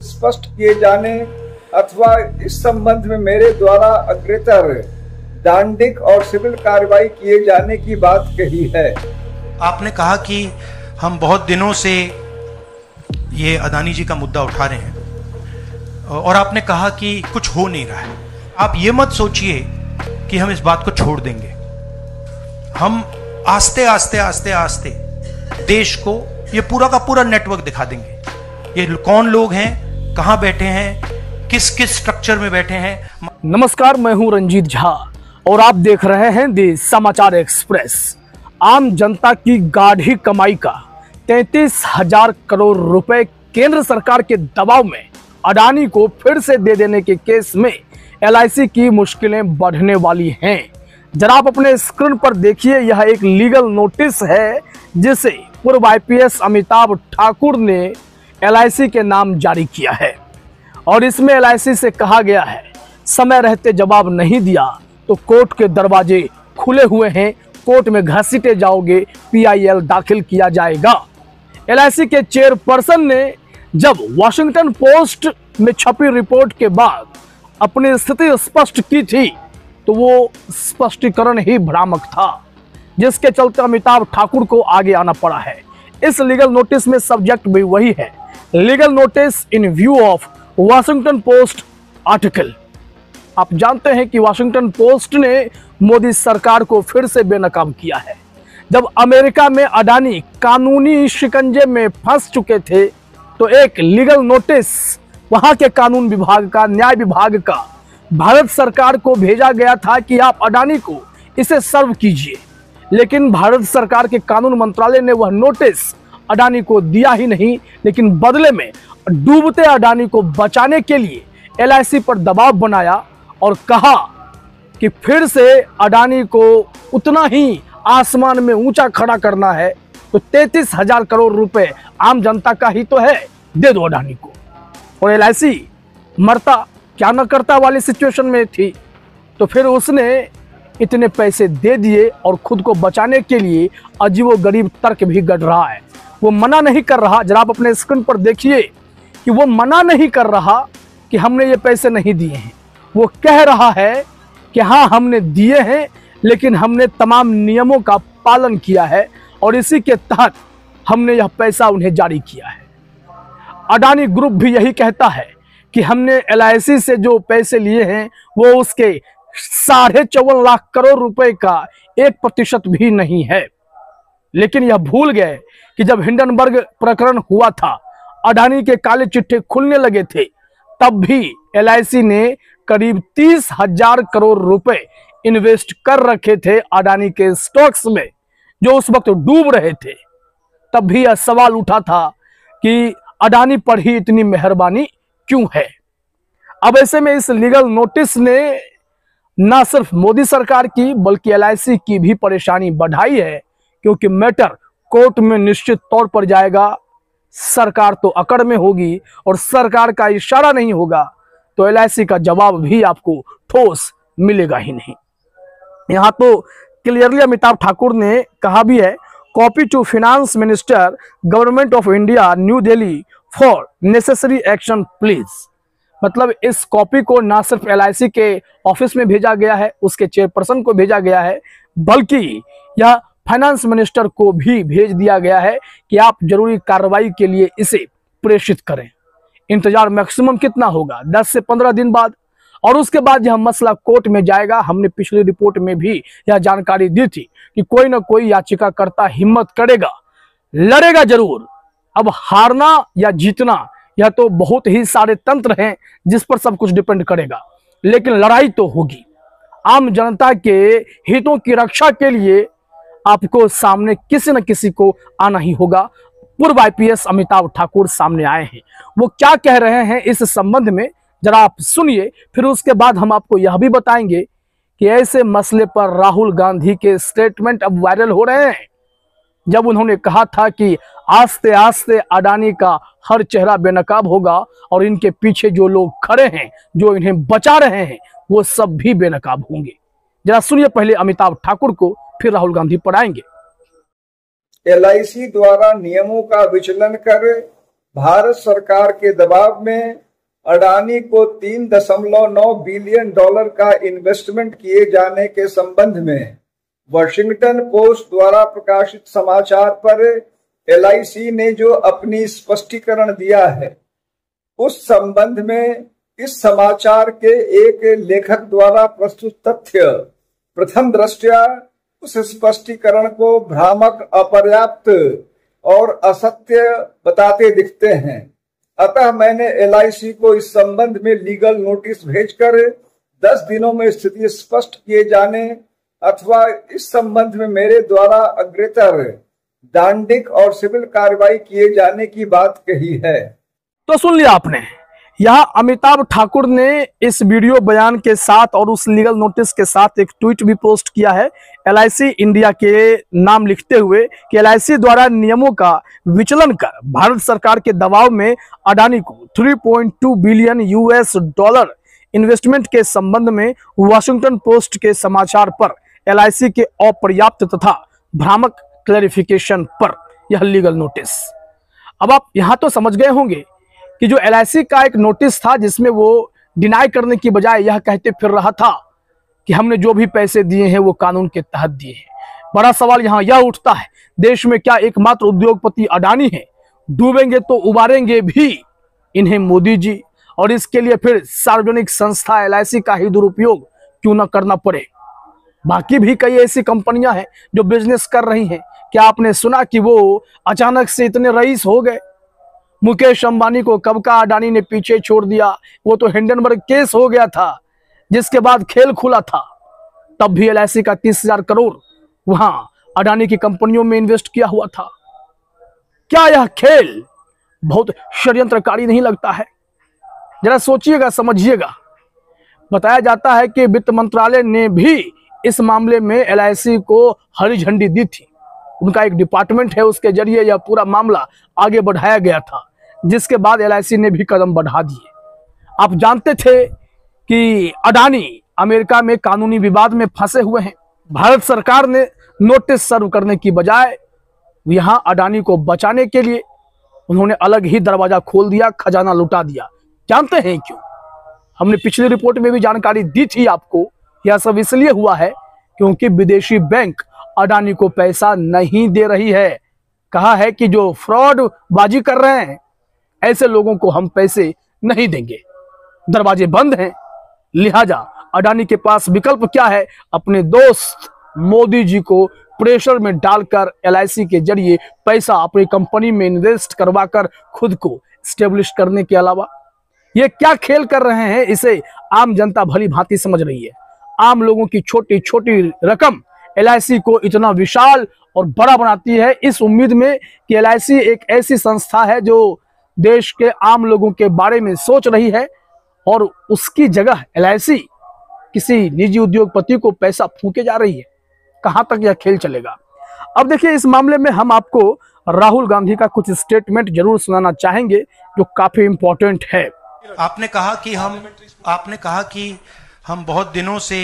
स्पष्ट किए जाने अथवा इस संबंध में मेरे द्वारा अग्रेतर दांडिक और सिविल कार्रवाई किए जाने की बात कही है। आपने कहा कि हम बहुत दिनों से ये अदानी जी का मुद्दा उठा रहे हैं और आपने कहा कि कुछ हो नहीं रहा है। आप ये मत सोचिए कि हम इस बात को छोड़ देंगे। हम आस्ते आस्ते आस्ते आस्ते देश को ये पूरा का पूरा नेटवर्क दिखा देंगे। ये कौन लोग हैं, कहां बैठे हैं, किस किस स्ट्रक्चर में बैठे हैं। नमस्कार, मैं हूं रंजीत झा और आप देख रहे हैं दी समाचार एक्सप्रेस। आम जनता की गाढ़ी कमाई का 33,000 करोड़ रुपए केंद्र सरकार के दबाव में अडानी को फिर से दे देने के केस में LIC की मुश्किलें बढ़ने वाली हैं। जरा आप अपने स्क्रीन पर देखिए, यह एक लीगल नोटिस है जिसे पूर्व IPS अमिताभ ठाकुर ने LIC के नाम जारी किया है और इसमें LIC से कहा गया है, समय रहते जवाब नहीं दिया तो कोर्ट के दरवाजे खुले हुए हैं, कोर्ट में घसीटे जाओगे, PIL दाखिल किया जाएगा। LIC के चेयरपर्सन ने जब वॉशिंगटन पोस्ट में छपी रिपोर्ट के बाद अपनी स्थिति स्पष्ट की थी तो वो स्पष्टीकरण ही भ्रामक था, जिसके चलते अमिताभ ठाकुर को आगे आना पड़ा है। इस लीगल नोटिस में सब्जेक्ट भी वही है, legal notice in view of Washington post article. आप जानते हैं कि वॉशिंगटन पोस्ट ने मोदी सरकार को फिर से बेनकाब किया है। जब अमेरिका में अडानी कानूनी शिकंजे में फंस चुके थे तो एक लीगल नोटिस वहां के कानून विभाग का, न्याय विभाग का भारत सरकार को भेजा गया था कि आप अडानी को इसे सर्व कीजिए, लेकिन भारत सरकार के कानून मंत्रालय ने वह नोटिस अडानी को दिया ही नहीं, लेकिन बदले में डूबते अडानी को बचाने के लिए LIC पर दबाव बनाया और कहा कि फिर से अडानी को उतना ही आसमान में ऊंचा खड़ा करना है तो 33,000 करोड़ रुपए आम जनता का ही तो है, दे दो अडानी को। और LIC मरता क्या न करता वाली सिचुएशन में थी, तो फिर उसने इतने पैसे दे दिए और खुद को बचाने के लिए अजीबोगरीब तर्क भी गढ़ रहा है। वो मना नहीं कर रहा, जरा आप अपने स्क्रीन पर देखिए कि वो मना नहीं कर रहा कि हमने ये पैसे नहीं दिए हैं। वो कह रहा है कि हाँ हमने दिए हैं, लेकिन हमने तमाम नियमों का पालन किया है और इसी के तहत हमने यह पैसा उन्हें जारी किया है। अडानी ग्रुप भी यही कहता है कि हमने LIC से जो पैसे लिए हैं वो उसके 54.5 लाख करोड़ रुपए का 1% भी नहीं है। लेकिन यह भूल गए कि जब हिंडनबर्ग प्रकरण हुआ था, अडानी के काले चिट्ठे खुलने लगे थे, तब भी LIC ने करीब 30,000 करोड़ रुपए इन्वेस्ट कर रखे थे अडानी के स्टॉक्स में, जो उस वक्त डूब रहे थे। तब भी यह सवाल उठा था कि अडानी पर ही इतनी मेहरबानी क्यों है। अब ऐसे में इस लीगल नोटिस ने न सिर्फ मोदी सरकार की बल्कि LIC की भी परेशानी बढ़ाई है, क्योंकि मैटर कोर्ट में निश्चित तौर पर जाएगा। सरकार तो अकड़ में होगी और सरकार का इशारा नहीं होगा तो LIC का जवाब भी आपको ठोस मिलेगा ही नहीं। यहां तो क्लियरली अमिताभ ठाकुर ने कहा भी है, copy to finance minister government of India New Delhi for necessary action please. मतलब इस कॉपी को ना सिर्फ LIC के ऑफिस में भेजा गया है, उसके चेयरपर्सन को भेजा गया है, बल्कि यह फाइनेंस मिनिस्टर को भी भेज दिया गया है कि आप जरूरी कार्रवाई के लिए इसे प्रेषित करें। इंतजार मैक्सिमम कितना होगा, 10 से 15 दिन बाद, और उसके बाद यह मसला कोर्ट में जाएगा। हमने पिछली रिपोर्ट में भी यह जानकारी दी थी कि कोई ना कोई याचिकाकर्ता हिम्मत करेगा, लड़ेगा जरूर। अब हारना या जीतना यह तो बहुत ही सारे तंत्र हैं जिस पर सब कुछ डिपेंड करेगा, लेकिन लड़ाई तो होगी। आम जनता के हितों की रक्षा के लिए आपको सामने किसी न किसी को आना ही होगा। पूर्व IPS अमिताभ ठाकुर सामने आए हैं, वो क्या कह रहे हैं इस संबंध में जरा आप सुनिए, फिर उसके बाद हम आपको यह भी बताएंगे कि ऐसे मसले पर राहुल गांधी के स्टेटमेंट अब वायरल हो रहे हैं। जब उन्होंने कहा था कि आस्ते आस्ते अडानी का हर चेहरा बेनकाब होगा और इनके पीछे जो लोग खड़े हैं, जो इन्हें बचा रहे हैं, वो सब भी बेनकाब होंगे। जरा सुनिए पहले अमिताभ ठाकुर को, फिर राहुल गांधी पर आएंगे। LIC द्वारा नियमों का विचलन कर भारत सरकार के दबाव में अडानी को $3.9 बिलियन का इन्वेस्टमेंट किए जाने के संबंध में वॉशिंगटन पोस्ट द्वारा प्रकाशित समाचार पर LIC ने जो अपनी स्पष्टीकरण दिया है, उस संबंध में इस समाचार के एक लेखक द्वारा प्रस्तुत तथ्य प्रथम दृष्टया उस स्पष्टीकरण को भ्रामक, अपर्याप्त और असत्य बताते दिखते हैं। अतः मैंने LIC को इस संबंध में लीगल नोटिस भेजकर 10 दिनों में स्थिति स्पष्ट किए जाने अथवा इस संबंध में मेरे द्वारा अग्रेतर दांडिक और सिविल कार्रवाई किए जाने की बात कही है। तो सुन लिया आपने, यहाँ अमिताभ ठाकुर ने इस वीडियो बयान के साथ और उस लीगल नोटिस के साथ एक ट्वीट भी पोस्ट किया है LIC इंडिया के नाम लिखते हुए कि LIC द्वारा नियमों का विचलन कर भारत सरकार के दबाव में अडानी को $3.2 बिलियन इन्वेस्टमेंट के संबंध में वॉशिंगटन पोस्ट के समाचार पर LIC के अपर्याप्त तथा भ्रामक क्लैरिफिकेशन पर यह लीगल नोटिस। अब आप यहां तो समझ गए होंगे कि जो LIC का एक नोटिस था जिसमें वो डिनाई करने की बजाय यह कहते फिर रहा था कि हमने जो भी पैसे दिए हैं वो कानून के तहत दिए हैं। बड़ा सवाल यहां यह उठता है, देश में क्या एकमात्र उद्योगपति अडानी है? डूबेंगे तो उबारेंगे भी इन्हें मोदी जी, और इसके लिए फिर सार्वजनिक संस्था LIC का ही दुरुपयोग क्यों न करना पड़े। बाकी भी कई ऐसी कंपनियां हैं जो बिजनेस कर रही हैं। क्या आपने सुना कि वो अचानक से इतने रईस हो गए? मुकेश अंबानी को कब का अडानी ने पीछे छोड़ दिया। वो तो हिंडनबर्ग केस हो गया था जिसके बाद खेल खुला था। तब भी LIC का 30,000 करोड़ वहां अडानी की कंपनियों में इन्वेस्ट किया हुआ था। क्या यह खेल बहुत षड्यंत्रकारी नहीं लगता है? जरा सोचिएगा, समझिएगा। बताया जाता है कि वित्त मंत्रालय ने भी इस मामले में LIC को हरी झंडी दी थी। उनका एक डिपार्टमेंट है, उसके जरिए यह पूरा मामला आगे बढ़ाया गया था, जिसके बाद LIC ने भी कदम बढ़ा दिए। आप जानते थे कि अडानी अमेरिका में कानूनी विवाद में फंसे हुए हैं। भारत सरकार ने नोटिस सर्व करने की बजाय यहां अडानी को बचाने के लिए उन्होंने अलग ही दरवाजा खोल दिया, खजाना लुटा दिया। जानते हैं क्यों? हमने पिछली रिपोर्ट में भी जानकारी दी थी आपको। यह सब इसलिए हुआ है क्योंकि विदेशी बैंक अडानी को पैसा नहीं दे रही है। कहा है कि जो फ्रॉड बाजी कर रहे हैं ऐसे लोगों को हम पैसे नहीं देंगे। दरवाजे बंद हैं, लिहाजा अडानी के पास विकल्प क्या है? अपने दोस्त मोदी जी को प्रेशर में डालकर LIC के जरिए पैसा अपनी कंपनी में इन्वेस्ट करवाकर खुद को स्टेब्लिश करने के अलावा ये क्या खेल कर रहे हैं, इसे आम जनता भली भांति समझ रही है। आम लोगों की छोटी छोटी रकम LIC को इतना विशाल और बड़ा बनाती है, इस उम्मीद में कि LIC एक ऐसी संस्था है जो देश के आम लोगों के बारे में सोच रही है, और उसकी जगह LIC किसी निजी उद्योगपति को पैसा फूके जा रही है। कहां तक यह खेल चलेगा? अब देखिए, इस मामले में हम आपको राहुल गांधी का कुछ स्टेटमेंट जरूर सुनाना चाहेंगे जो काफी इंपॉर्टेंट है। आपने कहा कि हम बहुत दिनों से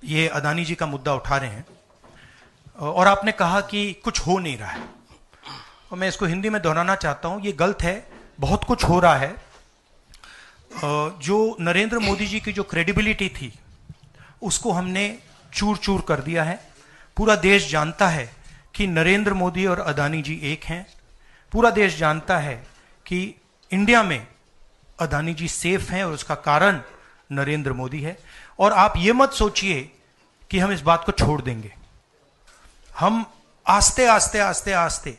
ये अडानी जी का मुद्दा उठा रहे हैं, और आपने कहा कि कुछ हो नहीं रहा है। और मैं इसको हिंदी में दोहराना चाहता हूं, ये गलत है। बहुत कुछ हो रहा है। जो नरेंद्र मोदी जी की जो क्रेडिबिलिटी थी उसको हमने चूर चूर कर दिया है। पूरा देश जानता है कि नरेंद्र मोदी और अडानी जी एक हैं। पूरा देश जानता है कि इंडिया में अडानी जी सेफ हैं और उसका कारण नरेंद्र मोदी है। और आप ये मत सोचिए कि हम इस बात को छोड़ देंगे। हम आस्ते आस्ते आस्ते आस्ते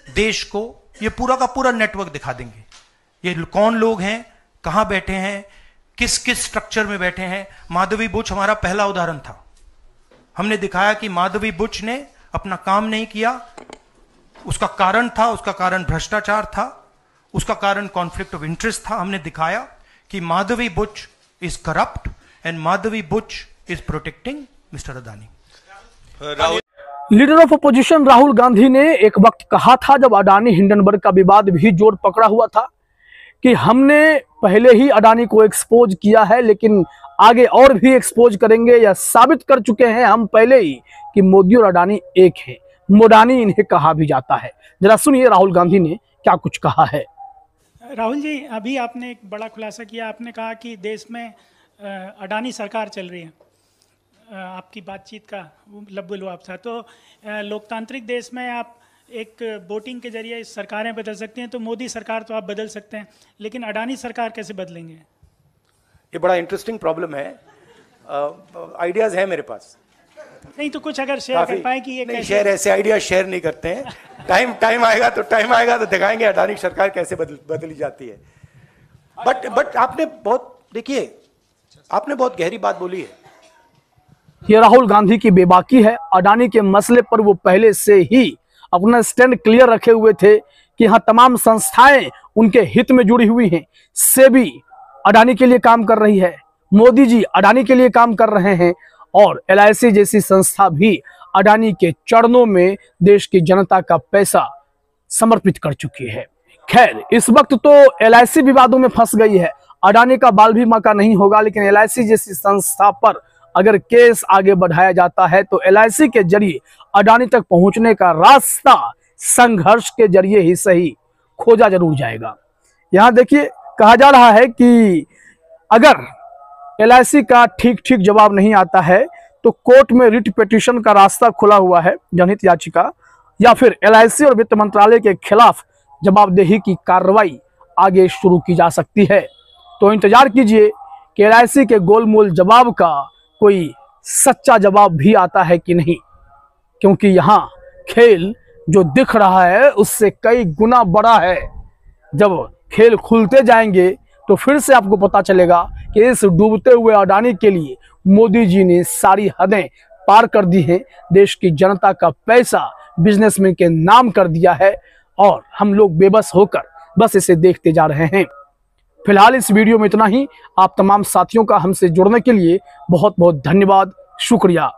देश को ये पूरा का पूरा नेटवर्क दिखा देंगे। ये कौन लोग हैं, कहां बैठे हैं, किस किस स्ट्रक्चर में बैठे हैं। माधवी बुच हमारा पहला उदाहरण था। हमने दिखाया कि माधवी बुच ने अपना काम नहीं किया। उसका कारण भ्रष्टाचार था, उसका कारण कॉन्फ्लिक्ट ऑफ इंटरेस्ट था। हमने दिखाया कि Madhabi Buch is corrupt and Madhabi Buch is protecting mister Adani. Leader of opposition Rahul Gandhi ने एक वक्त कहा था, जब अडानी हिंडनबर्ग का विवाद भी जोर पकड़ा हुआ था, कि हमने पहले ही अडानी को एक्सपोज किया है, लेकिन आगे और भी एक्सपोज करेंगे। यह साबित कर चुके हैं हम पहले ही कि मोदी और अडानी एक हैं। मोडानी इन्हें कहा भी जाता है। जरा सुनिए राहुल गांधी ने क्या कुछ कहा है। राहुल जी, अभी आपने एक बड़ा खुलासा किया। आपने कहा कि देश में अडानी सरकार चल रही है। आपकी बातचीत का लब्बुल लुआब था। तो लोकतांत्रिक देश में आप एक वोटिंग के जरिए सरकारें बदल सकती हैं, तो मोदी सरकार तो आप बदल सकते हैं, लेकिन अडानी सरकार कैसे बदलेंगे? ये बड़ा इंटरेस्टिंग प्रॉब्लम है। आइडियाज है मेरे पास। नहीं तो कुछ अगर शेयर कर पाए कि ये नहीं, शेयर ऐसे आइडिया शेयर नहीं करते हैं। टाइम आएगा तो दिखाएंगे अडानी सरकार कैसे बदली जाती है। बट आपने बहुत गहरी बात बोली है। ये राहुल गांधी की बेबाकी है। अडानी के मसले पर वो पहले से ही अपना स्टैंड क्लियर रखे हुए थे कि हाँ, तमाम संस्थाएं उनके हित में जुड़ी हुई हैं। सेबी अडानी के लिए काम कर रही है, मोदी जी अडानी के लिए काम कर रहे हैं, और LIC जैसी संस्था भी अडानी के चरणों में देश की जनता का पैसा समर्पित कर चुकी है। खैर, इस वक्त तो LIC विवादों में फंस गई है। अडानी का बाल भी मका नहीं होगा, लेकिन LIC जैसी संस्था पर अगर केस आगे बढ़ाया जाता है तो LIC के जरिए अडानी तक पहुंचने का रास्ता संघर्ष के जरिए ही सही खोजा जरूर जाएगा। यहां देखिए, कहा जा रहा है कि अगर LIC का ठीक जवाब नहीं आता है तो कोर्ट में रिट पिटीशन का रास्ता खुला हुआ है, जनहित याचिका, या फिर LIC और वित्त मंत्रालय के खिलाफ जवाबदेही की कार्रवाई आगे शुरू की जा सकती है। तो इंतजार कीजिए कि LIC के गोलमोल जवाब का कोई सच्चा जवाब भी आता है कि नहीं, क्योंकि यहाँ खेल जो दिख रहा है उससे कई गुना बड़ा है। जब खेल खुलते जाएंगे तो फिर से आपको पता चलेगा कि इस डूबते हुए अडानी के लिए मोदी जी ने सारी हदें पार कर दी हैं। देश की जनता का पैसा बिजनेसमैन के नाम कर दिया है और हम लोग बेबस होकर बस इसे देखते जा रहे हैं। फिलहाल इस वीडियो में इतना ही। आप तमाम साथियों का हमसे जुड़ने के लिए बहुत बहुत धन्यवाद, शुक्रिया।